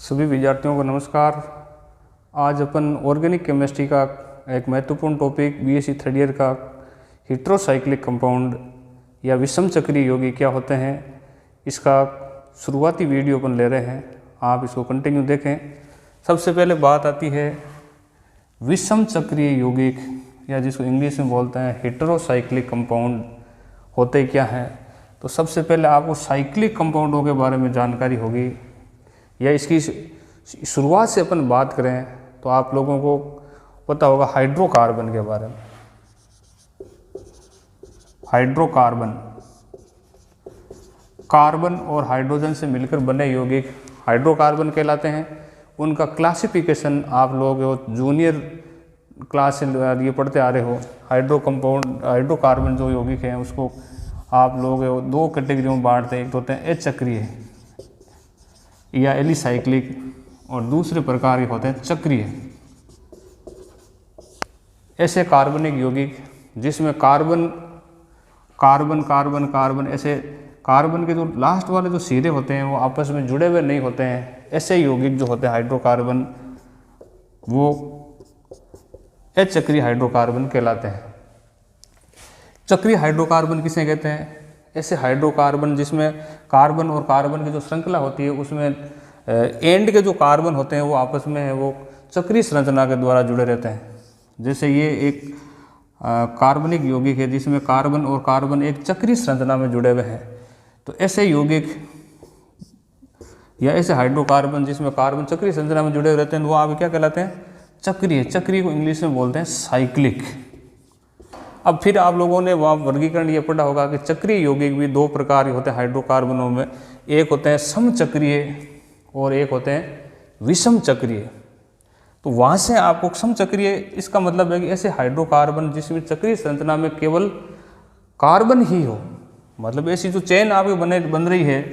सभी विद्यार्थियों को नमस्कार। आज अपन ऑर्गेनिक केमिस्ट्री का एक महत्वपूर्ण टॉपिक बीएससी थर्ड ईयर का हेटेरोसाइक्लिक कंपाउंड या विषम चक्रीय यौगिक क्या होते हैं, इसका शुरुआती वीडियो अपन ले रहे हैं। आप इसको कंटिन्यू देखें। सबसे पहले बात आती है विषम चक्रीय यौगिक या जिसको इंग्लिश में बोलते हैं हेटेरोसाइक्लिक कंपाउंड होते क्या हैं। तो सबसे पहले आपको साइक्लिक कंपाउंडों के बारे में जानकारी होगी, या इसकी शुरुआत से अपन बात करें तो आप लोगों को पता होगा हाइड्रोकार्बन के बारे में। हाइड्रोकार्बन, कार्बन और हाइड्रोजन से मिलकर बने यौगिक हाइड्रोकार्बन कहलाते हैं। उनका क्लासिफिकेशन आप लोग जूनियर क्लास से ये पढ़ते आ रहे हो। हाइड्रोकार्बन जो यौगिक हैं उसको आप लोग दो कैटेगरी में बांटते हैं। एक तो होते हैं अचक्रिय या एलिसाइक्लिक, और दूसरे प्रकार के होते हैं चक्रीय। ऐसे कार्बनिक यौगिक जिसमें कार्बन कार्बन कार्बन कार्बन ऐसे कार्बन के जो लास्ट वाले जो सिरे होते हैं वो आपस में जुड़े हुए नहीं होते हैं, ऐसे यौगिक जो होते हैं हाइड्रोकार्बन वो अचक्रीय हाइड्रोकार्बन कहलाते हैं। चक्रीय हाइड्रोकार्बन किसे कहते हैं? ऐसे हाइड्रोकार्बन जिसमें कार्बन और कार्बन की जो श्रृंखला होती है उसमें एंड के जो कार्बन होते हैं वो आपस में है वो चक्रीय संरचना के द्वारा जुड़े रहते हैं। जैसे ये एक कार्बनिक यौगिक है जिसमें कार्बन और कार्बन एक चक्रीय संरचना में जुड़े हुए हैं। तो ऐसे यौगिक या ऐसे हाइड्रोकार्बन जिसमें कार्बन चक्रीय संरचना में जुड़े रहते हैं वो आप क्या कहलाते हैं? चक्रीय। चक्रीय को इंग्लिश में बोलते हैं साइक्लिक। अब फिर आप लोगों ने वहाँ वर्गीकरण ये पढ़ा होगा कि चक्रीय यौगिक भी दो प्रकार के होते हैं हाइड्रोकार्बनों में। एक होते हैं समचक्रीय और एक होते हैं विषम चक्रीय। तो वहाँ से आपको समचक्रीय, इसका मतलब है कि ऐसे हाइड्रोकार्बन जिसमें चक्रीय संरचना में केवल कार्बन ही हो, मतलब ऐसी जो चेन आपके बन रही है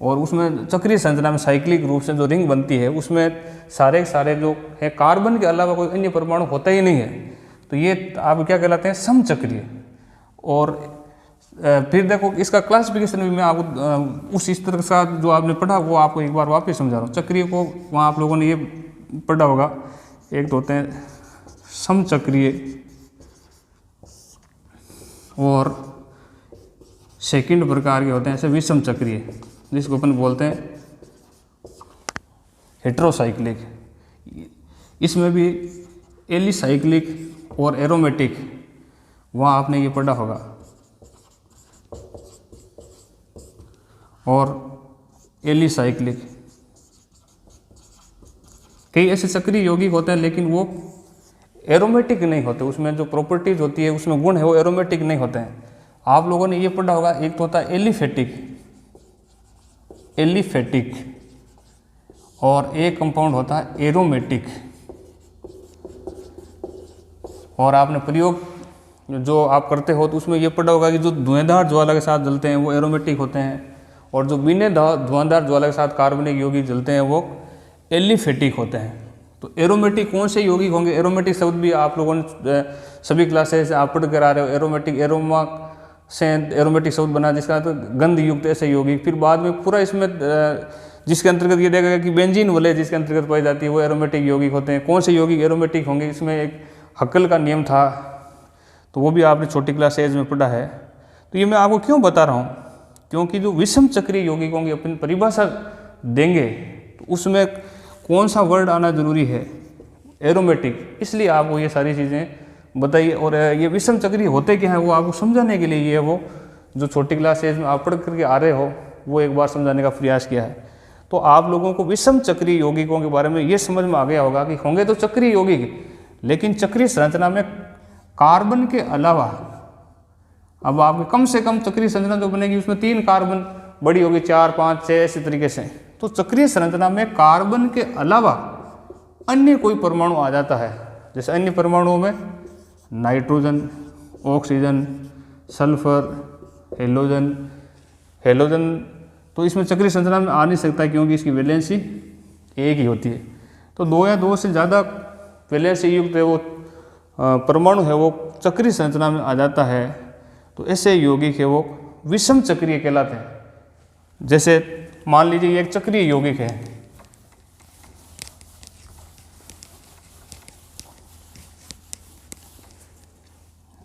और उसमें चक्रीय संरचना में साइक्लिक रूप से जो रिंग बनती है उसमें सारे जो है कार्बन के अलावा कोई अन्य परमाणु होता ही नहीं है। तो ये आप क्या कहलाते हैं? समचक्रीय। और फिर देखो इसका क्लासिफिकेशन भी मैं आपको उस इस तरह के साथ जो आपने पढ़ा वो आपको एक बार वापस समझा रहा हूँ। चक्रीय को वहाँ आप लोगों ने ये पढ़ा होगा। एक तो होते हैं समचक्रीय और सेकंड प्रकार के होते हैं ऐसे विषम चक्रीय, जिसको अपन बोलते हैं हेटेरोसाइक्लिक। इसमें भी एलिसाइक्लिक और एरोमेटिक वहाँ आपने ये पढ़ा होगा। और एलिसाइक्लिक कई ऐसे चक्रीय यौगिक होते हैं लेकिन वो एरोमेटिक नहीं होते, उसमें जो प्रॉपर्टीज होती है उसमें गुण है वो एरोमेटिक नहीं होते हैं। आप लोगों ने ये पढ़ा होगा। एक तो होता है एलिफेटिक और एक कंपाउंड होता है एरोमेटिक। और आपने प्रयोग जो आप करते हो तो उसमें ये पढ़ा होगा कि जो धुआंधार ज्वाला के साथ जलते हैं वो एरोमेटिक होते हैं, और जो बिना धुआंधार ज्वाला के साथ कार्बनिक यौगिक जलते हैं वो एलिफेटिक होते हैं। तो एरोमेटिक कौन से यौगिक होंगे? एरोमेटिक शब्द भी आप लोगों ने सभी क्लासेस आप पढ़ कर आ रहे हो। एरोमेटिक, एरोमा से एरोमेटिक शब्द बना जिसका अर्थ गंध युक्त ऐसे यौगिक। फिर बाद में पूरा इसमें जिसके अंतर्गत ये देखा कि बेंजीन वलय जिसके अंतर्गत पाई जाती है वो एरोमेटिक यौगिक होते हैं। कौन से यौगिक एरोमेटिक होंगे? इसमें एक हक्कल का नियम था, तो वो भी आपने छोटी क्लास एज में पढ़ा है। तो ये मैं आपको क्यों बता रहा हूँ? क्योंकि जो विषम चक्रीय यौगिकों की अपनी परिभाषा देंगे तो उसमें कौन सा वर्ड आना जरूरी है? एरोमेटिक। इसलिए आपको ये सारी चीज़ें बताइए। और ये विषम चक्रीय होते क्या हैं वो आपको समझाने के लिए ये वो जो छोटी क्लास एज में आप पढ़ करके आ रहे हो वो एक बार समझाने का प्रयास किया है। तो आप लोगों को विषम चक्रीय यौगिकों के बारे में ये समझ में आ गया होगा कि होंगे तो चक्रीय यौगिक, लेकिन चक्रीय संरचना में कार्बन के अलावा अब आपके कम से कम चक्रीय संरचना जो बनेगी उसमें 3 कार्बन बड़ी होगी, 4, 5, 6 ऐसे तरीके से। तो चक्रीय संरचना में कार्बन के अलावा अन्य कोई परमाणु आ जाता है। जैसे अन्य परमाणुओं में नाइट्रोजन, ऑक्सीजन, सल्फर, हेलोजन तो इसमें चक्रीय संरचना में आ नहीं सकता क्योंकि इसकी वैलेंसी एक ही होती है। तो 2 या 2 से ज़्यादा वैलेंसी युक्त है वो परमाणु है वो चक्रीय संरचना में आ जाता है। तो ऐसे यौगिक है वो विषम चक्रीय कहलाते हैं। जैसे मान लीजिए ये एक चक्रीय यौगिक है,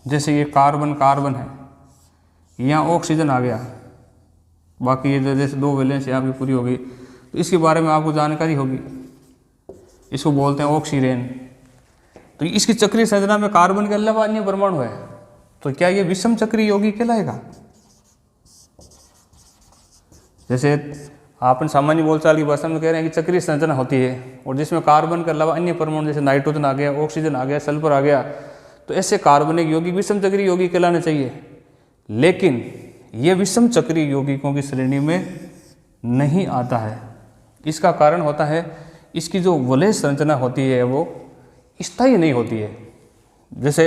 जैसे ये कार्बन कार्बन है, यहाँ ऑक्सीजन आ गया, बाकी ये जैसे 2 वैलेंस यहाँ की पूरी हो गई, तो इसके बारे में आपको जानकारी होगी। इसको बोलते हैं ऑक्सीरेन। तो इसकी चक्रीय संरचना में कार्बन के अलावा अन्य परमाणु है, तो क्या ये विषम चक्रीय यौगिक कहलाएगा? जैसे आपन सामान्य बोलचाल की भाषा में कह रहे हैं कि चक्रीय संरचना होती है और जिसमें कार्बन के अलावा अन्य परमाणु जैसे नाइट्रोजन आ गया, ऑक्सीजन आ गया, सल्फर आ गया, तो ऐसे कार्बनिक यौगिक विषम चक्रीय यौगिक कहलाने चाहिए। लेकिन ये विषम चक्रीय यौगिकों की श्रेणी में नहीं आता है। इसका कारण होता है इसकी जो वलय संरचना होती है वो स्थायी नहीं होती है। जैसे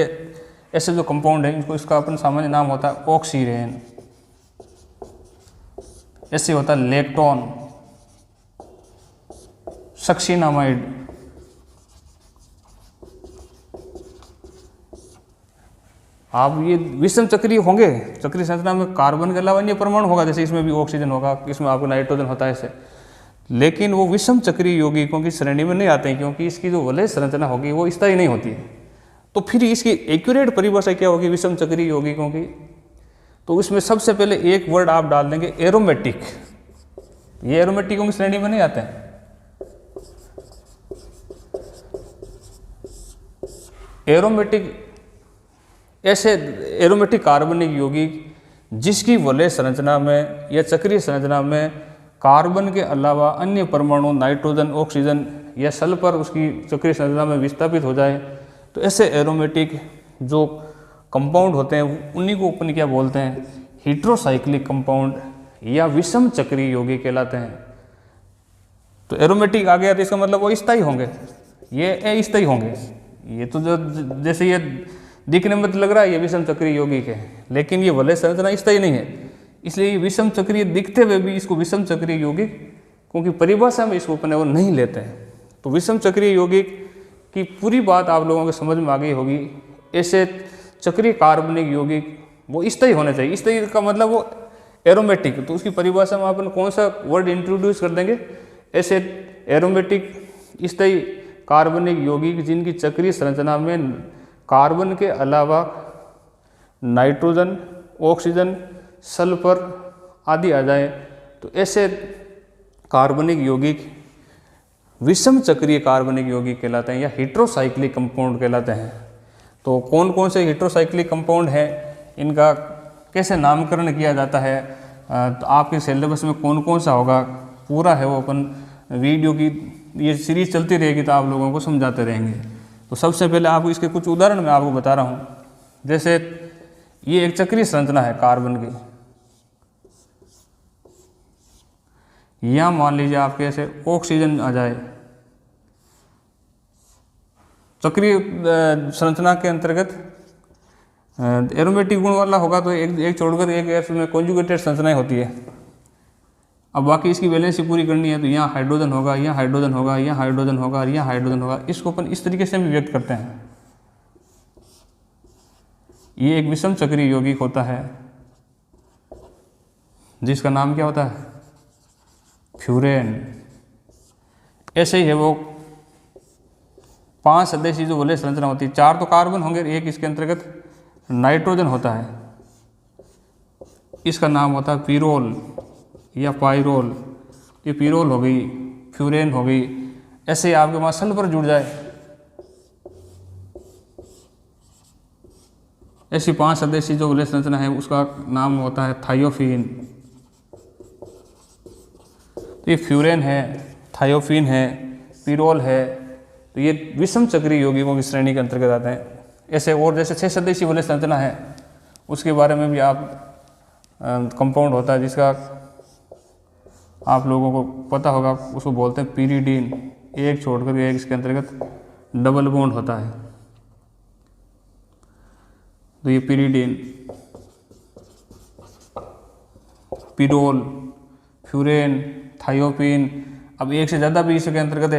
ऐसे जो कंपाउंड है इनको, इसका अपन सामान्य नाम होता है ऑक्सीरेन, ऐसे होता है लेक्टोन, सक्सिनामाइड, आप ये विषम चक्रीय होंगे। चक्रीय संरचना में कार्बन के अलावा अन्य परमाणु होगा, जैसे इसमें भी ऑक्सीजन होगा, इसमें आपको नाइट्रोजन होता है ऐसे, लेकिन वो विषम चक्रीय यौगिकों की श्रेणी में नहीं आते हैं क्योंकि इसकी जो वलय संरचना होगी वो स्थायी नहीं होती है। तो फिर इसकी एक्यूरेट परिभाषा क्या होगी विषम चक्रीय यौगिकों की? तो इसमें सबसे पहले एक वर्ड आप डाल देंगे एरोमेटिक। ये एरोमेटिकों की श्रेणी में नहीं आते हैं। एरोमेटिक ऐसे एरोमेटिक कार्बनिक यौगिक जिसकी वलय संरचना में या चक्रीय संरचना में कार्बन के अलावा अन्य परमाणु नाइट्रोजन, ऑक्सीजन या सल्फर उसकी चक्रीय संरचना में विस्थापित हो जाए, तो ऐसे एरोमेटिक जो कंपाउंड होते हैं उन्हीं को अपन क्या बोलते हैं? हेट्रोसाइक्लिक कंपाउंड या विषम चक्रीय यौगिक कहलाते हैं। तो एरोमेटिक आ गया तो इसका मतलब वो स्थायी होंगे, ये अस्थायी होंगे। ये तो जो जैसे ये दिखने में तो लग रहा है ये विषम चक्रीय यौगिक है, लेकिन ये वलय संरचना स्थायी नहीं है, इसलिए ये विषम चक्रीय दिखते हुए भी इसको विषम चक्रीय यौगिक, क्योंकि परिभाषा में इसको अपने वो नहीं लेते हैं। तो विषम चक्रीय यौगिक की पूरी बात आप लोगों को समझ में आ गई होगी। ऐसे चक्रीय कार्बनिक यौगिक वो स्थायी होने चाहिए। स्थायी का मतलब वो एरोमेटिक, तो उसकी परिभाषा में अपन कौन सा वर्ड इंट्रोड्यूस कर देंगे? ऐसे एरोमेटिक स्थायी कार्बनिक यौगिक जिनकी चक्रीय संरचना में कार्बन के अलावा नाइट्रोजन, ऑक्सीजन, सल्फर आदि आ जाए, तो ऐसे कार्बनिक यौगिक विषम चक्रीय कार्बनिक यौगिक कहलाते हैं या हेट्रोसाइक्लिक कंपाउंड कहलाते हैं। तो कौन कौन से हेट्रोसाइक्लिक कंपाउंड हैं, इनका कैसे नामकरण किया जाता है, तो आपके सिलेबस में कौन कौन सा होगा पूरा है वो अपन वीडियो की ये सीरीज चलती रहेगी तो आप लोगों को समझाते रहेंगे। तो सबसे पहले आपको इसके कुछ उदाहरण मैं आपको बता रहा हूँ। जैसे ये एक चक्रीय संरचना है कार्बन की, यहाँ मान लीजिए आपके ऐसे ऑक्सीजन आ जाए, चक्रीय संरचना के अंतर्गत एरोमेटिक गुण वाला होगा तो एक छोड़कर एक इसमें कॉन्जुगेटेड संरचनाएं होती है। अब बाकी इसकी वैलेंसी पूरी करनी है तो यहाँ हाइड्रोजन होगा, यहाँ हाइड्रोजन होगा, यहाँ हाइड्रोजन होगा और यहाँ हाइड्रोजन होगा। इसको अपन इस तरीके से भी व्यक्त करते हैं। ये एक विषम चक्रीय यौगिक होता है जिसका नाम क्या होता है? फ्यूरेन। ऐसे ही है वो 5 सदस्यीय जो वलय संरचना होती है, 4 तो कार्बन होंगे, एक इसके अंतर्गत नाइट्रोजन होता है, इसका नाम होता है पीरोल या पाइरोल। ये पीरोल हो गई, फ्यूरेन हो गई। ऐसे ही आपके पास सल्फर जुड़ जाए, ऐसी 5 सदस्यीय जो वलय संरचना है उसका नाम होता है थायोफीन। तो ये फ्यूरेन है, थायोफीन है, पीरोल है, तो ये विषम चक्रीय यौगिकों की श्रेणी के अंतर्गत आते हैं। ऐसे और जैसे 6 सदस्यीय वलय संरचना है उसके बारे में भी आप कंपाउंड होता है जिसका आप लोगों को पता होगा, उसको बोलते हैं पीरिडीन। एक छोड़कर एक इसके अंतर्गत डबल बॉन्ड होता है, तो ये पीरिडीन, पीरोल, फ्यूरेन, थायोपीन। अब एक से ज़्यादा भी इसके अंतर्गत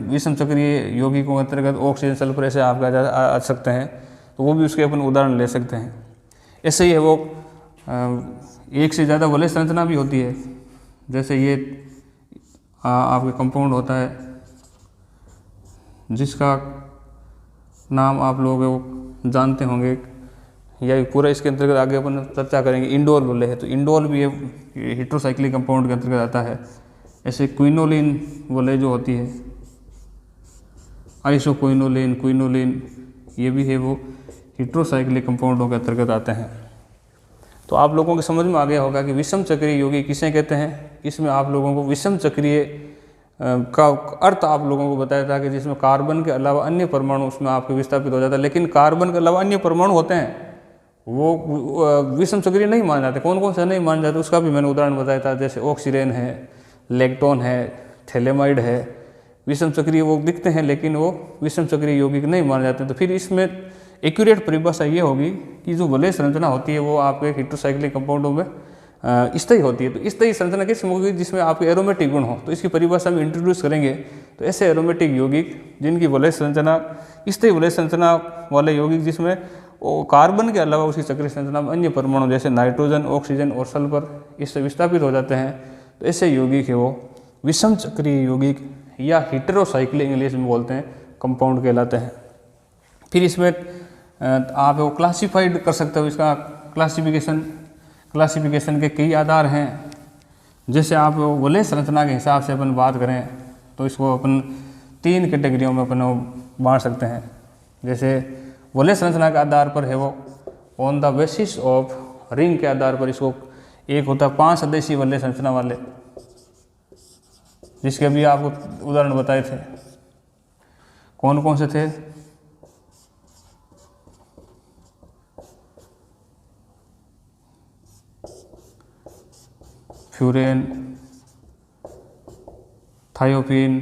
विषम चक्रीय यौगिकों के अंतर्गत ऑक्सीजन, सल्फर ऐसे आप आ सकते हैं, तो वो भी उसके अपन उदाहरण ले सकते हैं। ऐसे ही है वो एक से ज़्यादा वलय संरचना भी होती है। जैसे ये आपके कंपाउंड होता है जिसका नाम आप लोग जानते होंगे, या पूरा इसके अंतर्गत आगे अपन चर्चा करेंगे। इंडोल बोले है तो इंडोल भी ये हेट्रोसाइक्लिक कंपाउंड के अंतर्गत आता है। ऐसे क्विनोलिन बोले जो होती है, आइसोक्विनोलिन, क्विनोलिन, ये भी है वो हेट्रोसाइक्लिक कंपाउंडों के अंतर्गत आते हैं। तो आप लोगों के समझ में आ गया होगा कि विषम चक्रीय यौगिक किसे कहते हैं। इसमें आप लोगों को विषम चक्रीय का अर्थ आप लोगों को बताया था कि जिसमें कार्बन के अलावा अन्य परमाणु उसमें आपके विस्थापित हो जाता है, लेकिन कार्बन के अलावा अन्य परमाणु होते हैं वो विषम चक्रीय नहीं मान जाते। कौन कौन से नहीं मान जाते उसका भी मैंने उदाहरण बताया था, जैसे ऑक्सीजन है, लेक्टोन है, थैलेमाइड है, विषम चक्रीय वो दिखते हैं लेकिन वो विषम चक्रीय यौगिक नहीं माने जाते। तो फिर इसमें एक्यूरेट परिभाषा ये होगी कि जो वलय संरचना होती है वो आपके हेट्रोसाइक्लिक कंपाउंडों में स्थायी होती है। तो स्थायी संरचना किसमें होगी, जिसमें आपके एरोमेटिक गुण हो। तो इसकी परिभाषा में इंट्रोड्यूस करेंगे। तो ऐसे एरोमेटिक यौगिक जिनकी वलय संरचना स्थायी वलय संरचना वाले यौगिक जिसमें वो कार्बन के अलावा उसकी चक्रीय संरचना में अन्य परमाणु जैसे नाइट्रोजन, ऑक्सीजन और सल्फर इससे विस्थापित हो जाते हैं। तो ऐसे यौगिक है वो विषम चक्रीय यौगिक या हेटेरोसाइक्लिक इंग्लिश में बोलते हैं कंपाउंड कहलाते हैं। फिर इसमें आप वो क्लासिफाइड कर सकते हो। इसका क्लासिफिकेशन के कई आधार हैं। जैसे आप वलय संरचना के हिसाब से अपन बात करें तो इसको अपन 3 कैटेगरियों में अपन बांट सकते हैं। जैसे वलय संरचना के आधार पर है वो on the basis of ring के आधार पर इसको एक होता है 5 सदस्यीय वलय संरचना वाले, जिसके अभी आपको उदाहरण बताए थे। कौन कौन से थे, फ्यूरेन, थायोफिन,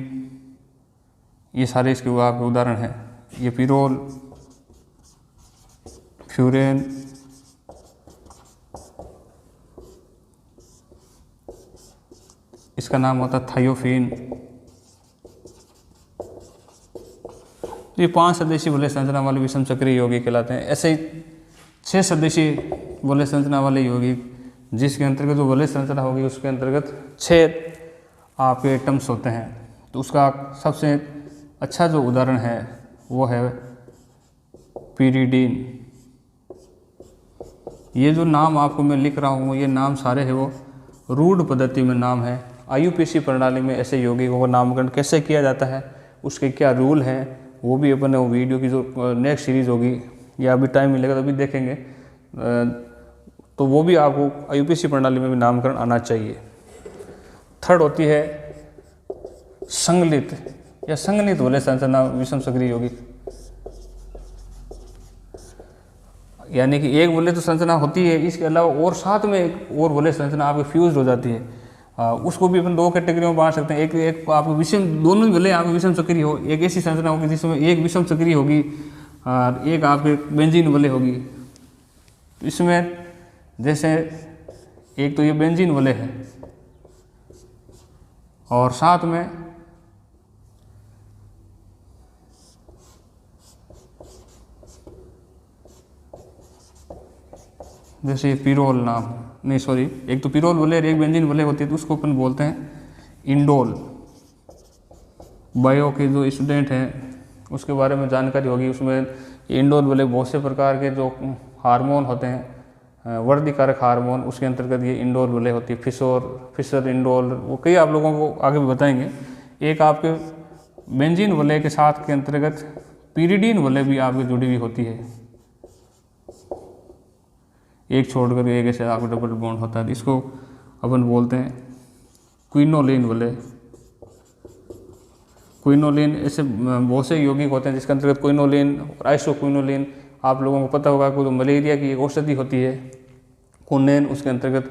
ये सारे इसके आपके उदाहरण हैं। ये पिरोल, फ्यूरेन, इसका नाम होता है थायोफिन। ये 5 सदस्यीय वलय संरचना वाले विषम चक्रीय यौगिक कहलाते हैं। ऐसे ही 6 सदस्यीय वलय संरचना वाले यौगिक जिसके अंतर्गत जो वलय संरचना होगी उसके अंतर्गत 6 आपके एटम्स होते हैं। तो उसका सबसे अच्छा जो उदाहरण है वो है पिरिडीन। ये जो नाम आपको मैं लिख रहा हूँ ये नाम सारे है वो रूढ़ पद्धति में नाम है। IUPAC प्रणाली में ऐसे यौगिकों का नामकरण कैसे किया जाता है, उसके क्या रूल हैं, वो भी अपन वो वीडियो की जो नेक्स्ट सीरीज़ होगी या अभी टाइम मिलेगा तो अभी देखेंगे। तो वो भी आपको IUPAC प्रणाली में भी नामकरण आना चाहिए। थर्ड होती है संगलित या संगनित वलय संरचना विषम चक्रीय यौगिक, यानी कि एक वलय तो संरचना होती है, इसके अलावा और साथ में एक और वलय संरचना आपके फ्यूज हो जाती है। उसको भी अपन 2 कैटेगरी में बांट सकते हैं। एक आपको विषम, दोनों वलय आपके विषम चक्रीय हो, एक ऐसी संरचना होगी जिसमें एक विषम चक्रीय होगी और एक आपके बेंजीन वलय होगी। इसमें जैसे एक तो ये बेंजीन वलय है और साथ में जैसे ये पिरोल नाम, नहीं सॉरी, एक तो पिरोल वलय और एक बेंजीन वलय होती है तो उसको अपन बोलते हैं इंडोल। बायो के जो स्टूडेंट हैं उसके बारे में जानकारी होगी। उसमें इंडोल वलय बहुत से प्रकार के जो हार्मोन होते हैं, वर्धीकारक हार्मोन, उसके अंतर्गत ये इंडोल वलय होती है। फिशर इंडोल, वो कई आप लोगों को आगे भी बताएंगे। एक आपके बेंजीन वलय के साथ के अंतर्गत पिरिडीन वलय भी आपकी जुड़ी हुई होती है, एक छोड़कर एक ऐसे आपको डबल बॉन्ड होता है। इसको अपन बोलते हैं क्विनोलिन वलय। क्विनोलिन ऐसे बहुत से यौगिक होते हैं जिसके अंतर्गत क्विनोलिन और आइसोक्विनोलिन, आप लोगों को पता होगा कि जो मलेरिया की एक औषधि होती है कुनैन, उसके अंतर्गत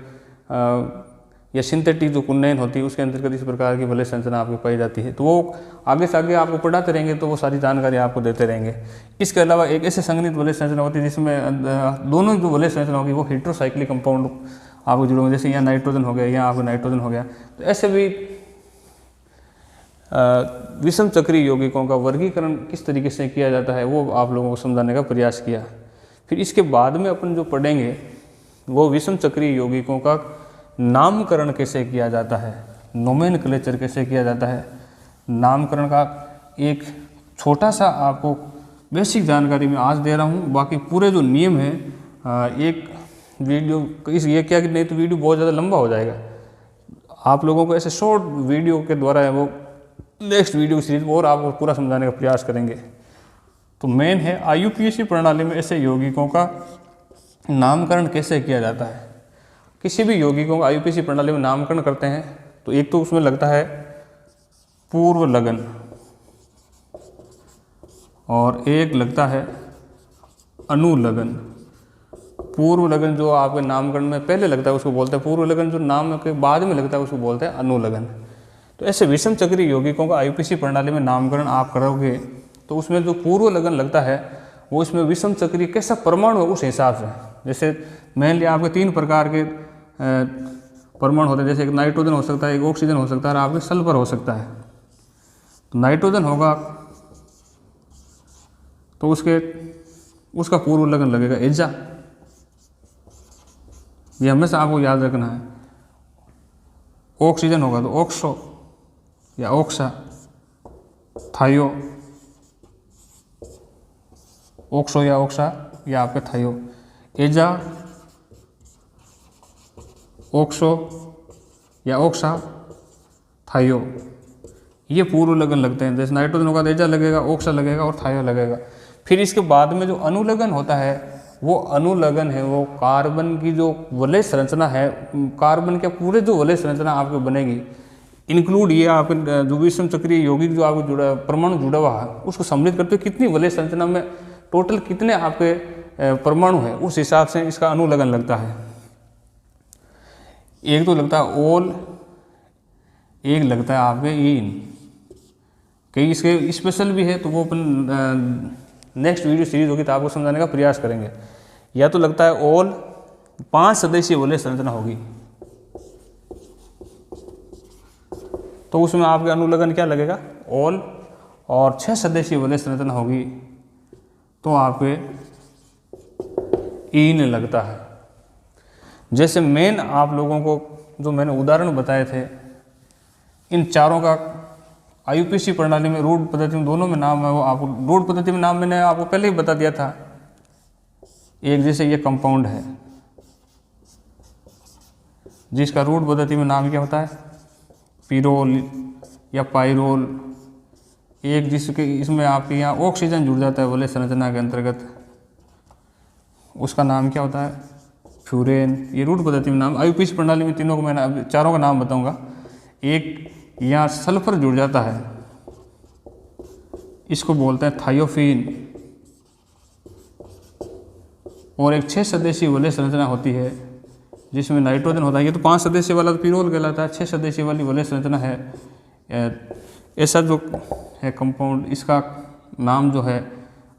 या सिंथेटिक जो कुनैन होती है उसके अंतर्गत इस प्रकार की वलय संरचना आपको पाई जाती है। तो वो आगे से आगे आपको पढ़ाते रहेंगे तो वो सारी जानकारी आपको देते रहेंगे। इसके अलावा एक ऐसे संगनित वलय संरचना होती है जिसमें दोनों जो वलय संरचना होगी वो हेट्रोसाइक्लिक कंपाउंड आपको जुड़े होंगे, जैसे यहाँ नाइट्रोजन हो गया, यहाँ आपको नाइट्रोजन हो गया। तो ऐसे भी विषम चक्रीय यौगिकों का वर्गीकरण किस तरीके से किया जाता है वो आप लोगों को समझाने का प्रयास किया। फिर इसके बाद में अपन जो पढ़ेंगे वो विषम चक्रीय यौगिकों का नामकरण कैसे किया जाता है, नोमेनक्लेचर कैसे किया जाता है। नामकरण का एक छोटा सा आपको बेसिक जानकारी मैं आज दे रहा हूँ, बाकी पूरे जो नियम हैं एक वीडियो ये क्या कि नहीं तो वीडियो बहुत ज़्यादा लंबा हो जाएगा। आप लोगों को ऐसे शॉर्ट वीडियो के द्वारा है वो नेक्स्ट वीडियो सीरीज और आपको पूरा समझाने का प्रयास करेंगे। तो मेन है IUPAC प्रणाली में ऐसे यौगिकों का नामकरण कैसे किया जाता है। किसी भी यौगिकों का IUPAC प्रणाली में नामकरण करते हैं तो एक तो उसमें लगता है पूर्व लगन और एक लगता है अनुलगन। पूर्व लगन जो आपके नामकरण में पहले लगता है उसको बोलते हैं पूर्व लगन, जो नाम के बाद में लगता है उसको बोलते हैं अनुलगन। तो ऐसे विषम चक्रीय यौगिकों का IUPAC प्रणाली में नामकरण आप करोगे तो उसमें जो पूर्व लगन लगता है वो इसमें विषम चक्रीय कैसा परमाणु है उस हिसाब से। जैसे मेनली आपके 3 प्रकार के परमाणु होते हैं, जैसे एक नाइट्रोजन हो सकता है, एक ऑक्सीजन हो सकता है और आपके सल्फर हो सकता है। तो नाइट्रोजन होगा तो उसका पूर्व लगन लगेगा एजा, ये हमेशा आपको याद रखना है। ऑक्सीजन होगा तो ऑक्सो या ऑक्सा, थायो, ऑक्सो या ऑक्सा या आपके थायो, एजा, ऑक्सो या ऑक्सा, थायो, ये पूर्व लगन लगते हैं। जैसे नाइट्रोजन होगा तो एजा लगेगा, ऑक्सा लगेगा और थायो लगेगा। फिर इसके बाद में जो अनुलगन होता है वो अनुलगन है वो कार्बन की जो वलय संरचना है, कार्बन के पूरे जो वलय संरचना आपको बनेगी इंक्लूड ये आपके जो विषम चक्रीय यौगिक जो आपको जुड़ा परमाणु जुड़ा हुआ है उसको सम्मिलित करते हुए कितनी वलय संरचना में टोटल कितने आपके परमाणु है उस हिसाब से इसका अनुलगन लगता है। एक तो लगता है ओल, एक लगता है आपके इन, कई इसके स्पेशल भी है तो वो अपन नेक्स्ट वीडियो सीरीज होगी तो आपको समझाने का प्रयास करेंगे। या तो लगता है ओल, 5 सदस्यीय वलय संरचना होगी तो उसमें आपके अनुलगन क्या लगेगा ओल, और 6 सदस्यीय वलय संरचना होगी तो आपके इन लगता है। जैसे मेन आप लोगों को जो मैंने उदाहरण बताए थे इन चारों का IUPAC प्रणाली में रूढ़ पद्धति में दोनों में नाम है वो आपको रूढ़ पद्धति में नाम मैंने आपको पहले ही बता दिया था। एक जैसे ये कंपाउंड है जिसका रूढ़ पद्धति में नाम क्या होता है पिरोल या पाइरोल। एक जिसके इसमें आपके यहाँ ऑक्सीजन जुड़ जाता है वलय संरचना के अंतर्गत, उसका नाम क्या होता है फ्यूरेन। ये रूढ़ पद्धति में नाम। IUPAC प्रणाली में तीनों को मैं चारों का नाम बताऊंगा। एक यहाँ सल्फर जुड़ जाता है, इसको बोलते हैं थायोफीन, और एक 6 सदस्यीय वलय संरचना होती है जिसमें नाइट्रोजन होता है। ये तो 5 सदस्यीय वाला तो पिरोल कहलाता है, 6 सदस्यीय वाली वलय संरचना है। ऐसा जो है कंपाउंड इसका नाम जो है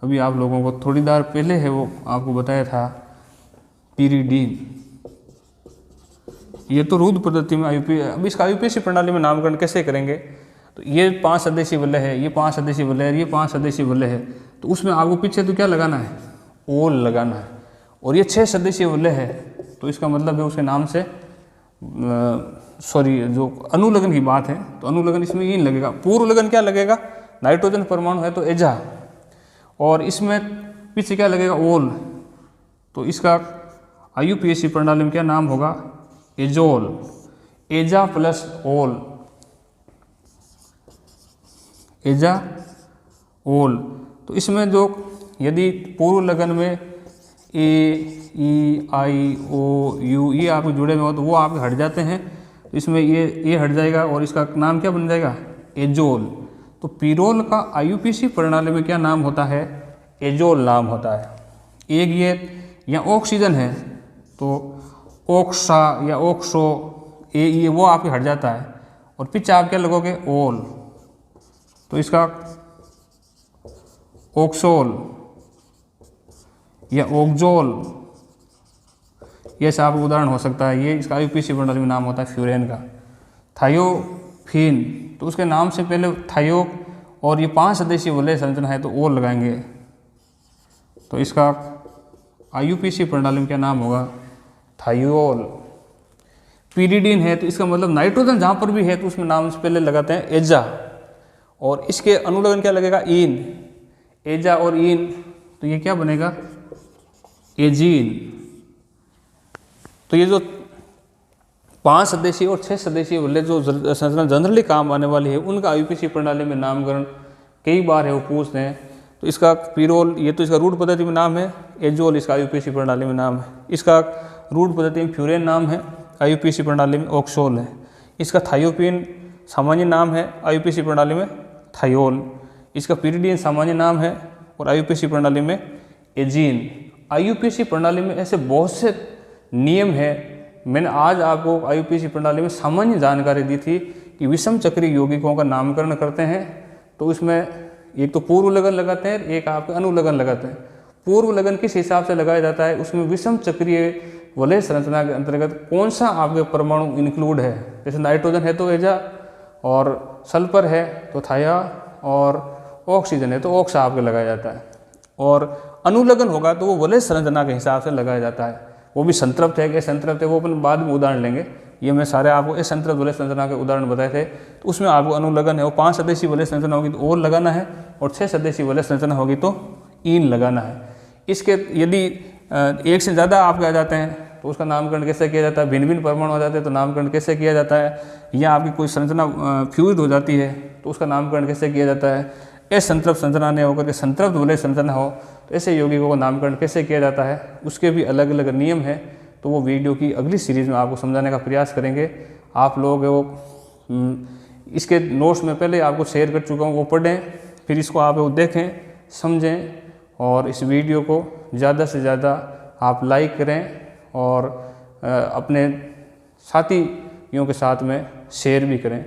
अभी आप लोगों को थोड़ी देर पहले है वो आपको बताया था पीरीडीन। ये तो रूढ़ पद्धति में अब इसका IUPAC प्रणाली में नामकरण कैसे करेंगे तो ये 5 सदस्यीय वलय है, ये 5 सदस्यीय वलय है, ये 5 सदस्यीय वलय है तो उसमें आपको पीछे तो क्या लगाना है ओल लगाना है। और ये 6 सदस्यीय वलय है तो इसका मतलब है उसके नाम से जो अनुलगन की बात है तो अनुलगन इसमें इन लगेगा। पूर्व लगन क्या लगेगा नाइट्रोजन परमाणु है तो एजा, और इसमें पीछे क्या लगेगा ओल, तो इसका IUPAC प्रणाली में क्या नाम होगा एजोल, एजा प्लस ओल, एजा ओल। तो इसमें जो यदि पूर्व लगन में ए ई आई ओ यू ये आपके जुड़े हुए हो तो वो आपके हट जाते हैं तो इसमें ये हट जाएगा और इसका नाम क्या बन जाएगा एजोल। तो पिरोल का IUPAC प्रणाली में क्या नाम होता है एजोल नाम होता है। एक ये या ऑक्सीजन है तो ऑक्सा या ऑक्सो ये वो आपके हट जाता है और पीछे आप क्या लगोगे ओल तो इसका ऑक्सोल या ऑक्जोल, ये सब उदाहरण हो सकता है। ये इसका IUPAC प्रणाली में नाम होता है फ्यूरेन का। थायोफीन तो उसके नाम से पहले थायो और ये 5 सदस्यीय वलय संरचना है तो ओल लगाएंगे तो इसका IUPAC प्रणाली में क्या नाम होगा थायोल। पीरीडीन है तो इसका मतलब नाइट्रोजन जहाँ पर भी है तो उसमें नाम से पहले लगाते हैं एजा, और इसके अनुलगन क्या लगेगा इन, एजा और इन तो ये क्या बनेगा एजीन। तो ये जो 5 सदस्यीय और 6 सदस्यीय वाले जो संरचना जनरली काम आने वाली है, उनका आईयूपीएसी प्रणाली में नामकरण कई बार है वो पूछते हैं। तो इसका पिरोल, ये तो इसका रूट पद्धति में नाम है, एजोल इसका आईयूपीएसी प्रणाली में नाम है। इसका रूट पद्धति में फ्यूरेन नाम है, आईयूपीएसी प्रणाली में ऑक्सोल है। इसका थायोपिन सामान्य नाम है, आईयूपीएसी प्रणाली में थायोल। इसका पिरिडिन सामान्य नाम है और आईयूपीएसी प्रणाली में एजीन। आईयूपीएसी प्रणाली में ऐसे बहुत से नियम हैं। मैंने आज आपको आईयूपीएसी प्रणाली में सामान्य जानकारी दी थी कि विषम चक्रीय यौगिकों का नामकरण करते हैं तो उसमें एक तो पूर्व लगन लगाते हैं, एक आपके अनुलगन लगाते हैं। पूर्व लगन किस हिसाब से लगाया जाता है, उसमें विषम चक्रीय वलय संरचना के अंतर्गत कौन सा आपके परमाणु इंक्लूड है। जैसे नाइट्रोजन है तो एजा, और सल्फर है तो थाया, और ऑक्सीजन है तो ऑक्सा आपके लगाया जाता है। और अनुलगन होगा तो वो वलय संरचना के हिसाब से लगाया जाता है। वो भी संतृप्त है कि असंतृप्त है, वो अपन बाद में उदाहरण लेंगे। ये मैं सारे आपको असंतृप्त वलय संरचना के उदाहरण बताए थे। तो उसमें आपको अनुलगन है, वो 5 सदस्यीय वलय संरचना होगी तो और लगाना है, और 6 सदस्यीय वलय संरचना होगी तो ईन लगाना है। इसके यदि एक से ज़्यादा आपके आ जाते हैं तो उसका नामकरण कैसे किया जाता है, भिन्न भिन्न परमाणु आ जाते हैं तो नामकरण कैसे किया जाता है, या आपकी कोई संरचना फ्यूज हो जाती है तो उसका नामकरण कैसे किया जाता है, असंतृप्त संरचना ने होकर के संतृप्त वलय संरचना हो तो ऐसे यौगिकों का नामकरण कैसे किया जाता है, उसके भी अलग अलग नियम हैं। तो वो वीडियो की अगली सीरीज़ में आपको समझाने का प्रयास करेंगे। आप लोग वो इसके नोट्स में पहले आपको शेयर कर चुका हूँ, वो पढ़ें, फिर इसको आप वो देखें, समझें, और इस वीडियो को ज़्यादा से ज़्यादा आप लाइक करें और अपने साथियों के साथ में शेयर भी करें।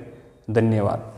धन्यवाद।